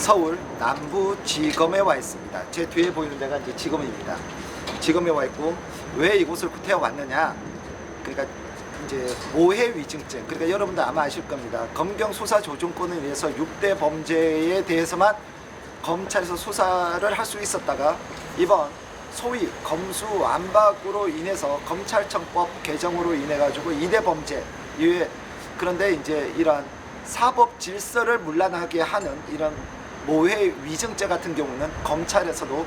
서울 남부지검에 와 있습니다. 제 뒤에 보이는 데가 이제 지검입니다. 지검에 와 있고, 왜 이곳을 구태여 왔느냐? 그러니까 이제 모해 위증죄. 그러니까 여러분들 아마 아실 겁니다. 검경 수사 조정권을 위해서 6대 범죄에 대해서만 검찰에서 수사를 할 수 있었다가, 이번 소위 검수완박으로 인해서 검찰청법 개정으로 인해 가지고 2대 범죄 이외에, 그런데 이제 이런 사법 질서를 문란하게 하는 이런 모해 위증죄 같은 경우는 검찰에서도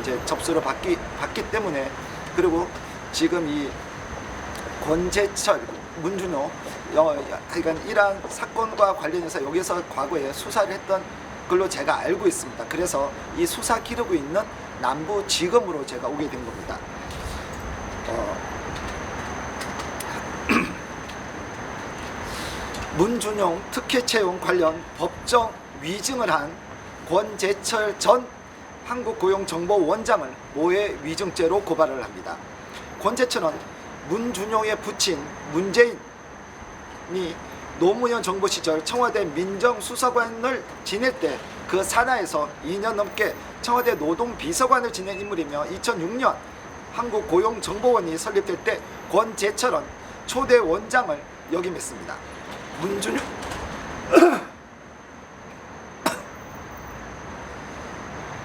이제 접수를 받기 때문에, 그리고 지금 이 권재철, 문준호, 그러니까 이러한 사건과 관련해서 여기서 과거에 수사를 했던 걸로 제가 알고 있습니다. 그래서 이 수사 기록이 있는 남부지검으로 제가 오게 된 겁니다. 문준용 특혜 채용 관련 법정 위증을 한 권재철 전 한국고용정보원장을 모해 위증죄로 고발을 합니다. 권재철은 문준용의 부친 문재인이 노무현 정부 시절 청와대 민정수사관을 지낼 때 그 산하에서 2년 넘게 청와대 노동비서관을 지낸 인물이며, 2006년 한국고용정보원이 설립될 때 권재철은 초대 원장을 역임했습니다.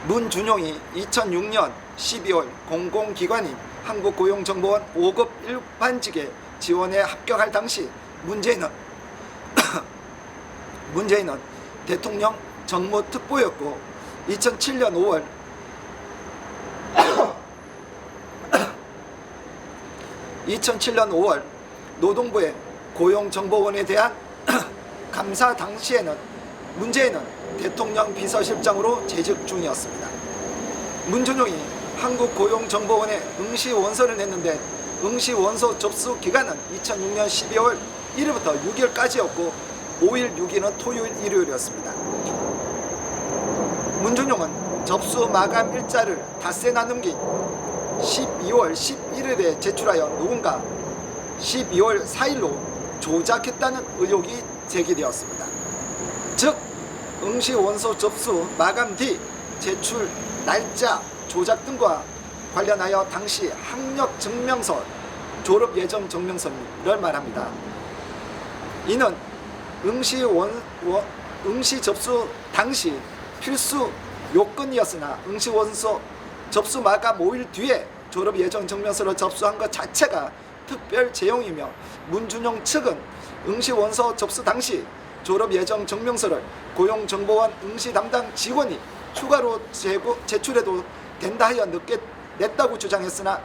문준용이 2006년 12월 공공기관인 한국고용정보원 5급 일반직에 지원에 합격할 당시 문재인은 대통령 정무특보였고, 2007년 5월 노동부의 고용정보원에 대한 감사 당시에는 문재인은 대통령 비서실장으로 재직 중이었습니다. 문준용이 한국고용정보원에 응시원서를 냈는데, 응시원서 접수 기간은 2006년 12월 1일부터 6일까지였고 5일, 6일은 토요일, 일요일이었습니다. 문준용은 접수 마감 일자를 닷새 나넘긴 12월 11일에 제출하여 누군가 12월 4일로 조작했다는 의혹이 제기되었습니다. 즉, 응시원서 접수 마감 뒤 제출 날짜 조작 등과 관련하여 당시 학력 증명서, 졸업 예정 증명서를 말합니다. 이는 응시 접수 당시 필수 요건이었으나, 응시원서 접수 마감 5일 뒤에 졸업 예정 증명서를 접수한 것 자체가 특별 제용이며, 문준용 측은 응시원서 접수 당시 졸업 예정 증명서를 고용정보원 응시 담당 직원이 추가로 제출해도 된다 하여 늦게 냈다고 주장했으나,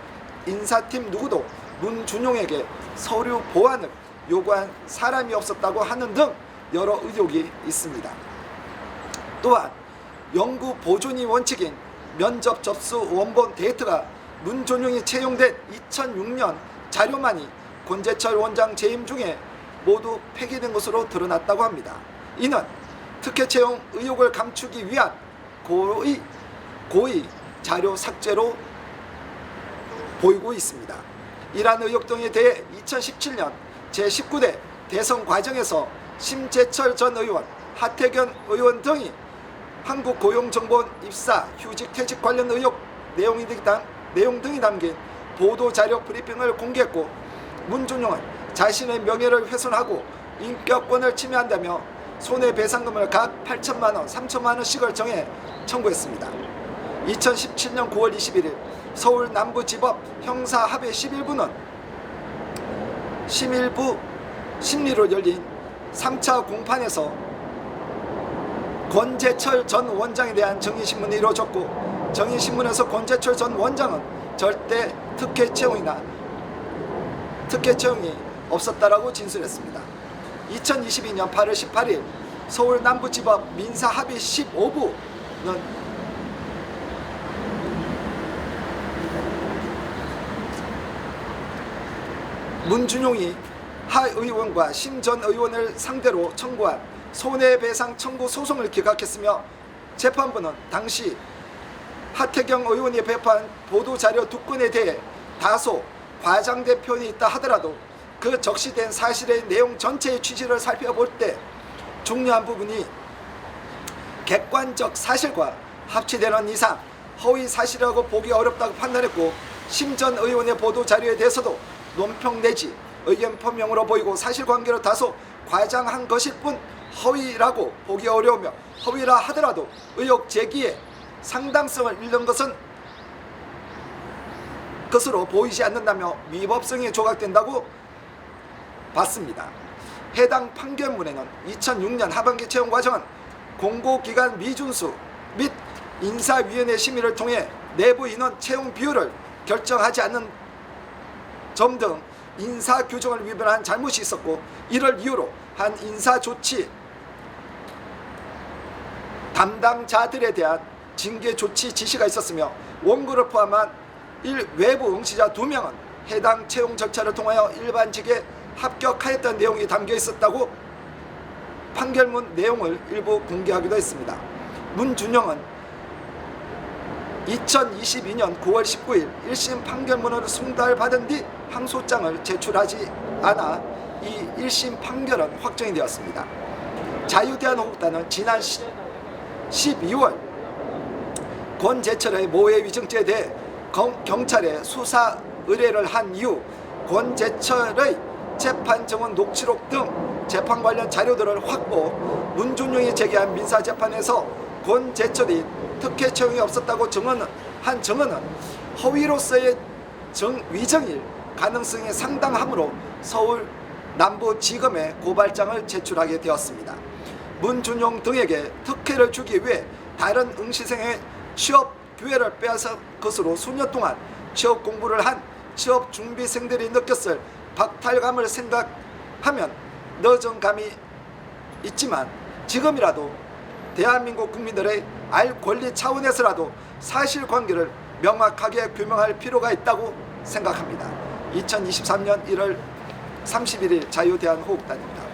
인사팀 누구도 문준용에게 서류 보완을 요구한 사람이 없었다고 하는 등 여러 의혹이 있습니다. 또한 연구 보존이 원칙인 면접 접수 원본 데이터가 문준용이 채용된 2006년 자료만이 권재철 원장 재임 중에 모두 폐기된 것으로 드러났다고 합니다. 이는 특혜 채용 의혹을 감추기 위한 고의 자료 삭제로 보이고 있습니다. 이러한 의혹 등에 대해 2017년 제19대 대선 과정에서 심재철 전 의원, 하태경 의원 등이 한국고용정보원 입사, 휴직, 퇴직 관련 의혹 내용 등이 담긴 보도자료 브리핑을 공개했고, 문준용은 자신의 명예를 훼손하고 인격권을 침해한다며 손해배상금을 각 8천만 원, 3천만 원씩을 정해 청구했습니다. 2017년 9월 21일 서울 남부지법 형사합의 11부는 심리로 열린 3차 공판에서 권재철 전 원장에 대한 정의신문이 이루어졌고, 정의신문에서 권재철 전 원장은 절대 특혜 채용이 없었다라고 진술했습니다. 2022년 8월 18일 서울 남부지법 민사합의 15부는 문준용이 하 의원과 심 전 의원을 상대로 청구한 손해배상 청구 소송을 기각했으며, 재판부는 당시 하태경 의원이 배포한 보도자료 2건에 대해 다소 과장된 표현이 있다 하더라도 그 적시된 사실의 내용 전체의 취지를 살펴볼 때 중요한 부분이 객관적 사실과 합치되는 이상 허위 사실이라고 보기 어렵다고 판단했고, 심 전 의원의 보도 자료에 대해서도 논평 내지 의견 표명으로 보이고 사실관계로 다소 과장한 것일 뿐 허위라고 보기 어려우며, 허위라 하더라도 의혹 제기에 상당성을 잃는 것으로 보이지 않는다며 위법성이 조각된다고 봤습니다. 해당 판결문에는 2006년 하반기 채용 과정은 공고기간 미준수 및 인사위원회 심의를 통해 내부 인원 채용 비율을 결정하지 않는 점 등 인사 규정을 위반한 잘못이 있었고, 이를 이유로 한 인사 조치 담당자들에 대한 징계 조치 지시가 있었으며, 원고를 포함한 외부 응시자 2명은 해당 채용 절차를 통하여 일반직에 합격하였던 내용이 담겨 있었다고 판결문 내용을 일부 공개하기도 했습니다. 문준용은 2022년 9월 19일 1심 판결문을 송달받은 뒤 항소장을 제출하지 않아 이 1심 판결은 확정이 되었습니다. 자유대한호국단은 지난 12월 권재철의 모해위증죄에 대해 경찰에 수사 의뢰를 한 이후 권재철의 재판 증언 녹취록 등 재판 관련 자료들을 확보, 문준용이 제기한 민사재판에서 권재철이 특혜 채용이 없었다고 증언한 증언은 허위로서의 위정일 가능성이 상당하므로 서울 남부지검에 고발장을 제출하게 되었습니다. 문준용 등에게 특혜를 주기 위해 다른 응시생의 취업 기회를 빼앗은 것으로 수년 동안 취업 공부를 한 취업 준비생들이 느꼈을 박탈감을 생각하면 늦은 감이 있지만, 지금이라도 대한민국 국민들의 알 권리 차원에서라도 사실관계를 명확하게 규명할 필요가 있다고 생각합니다. 2023년 1월 31일 자유대한호국단입니다.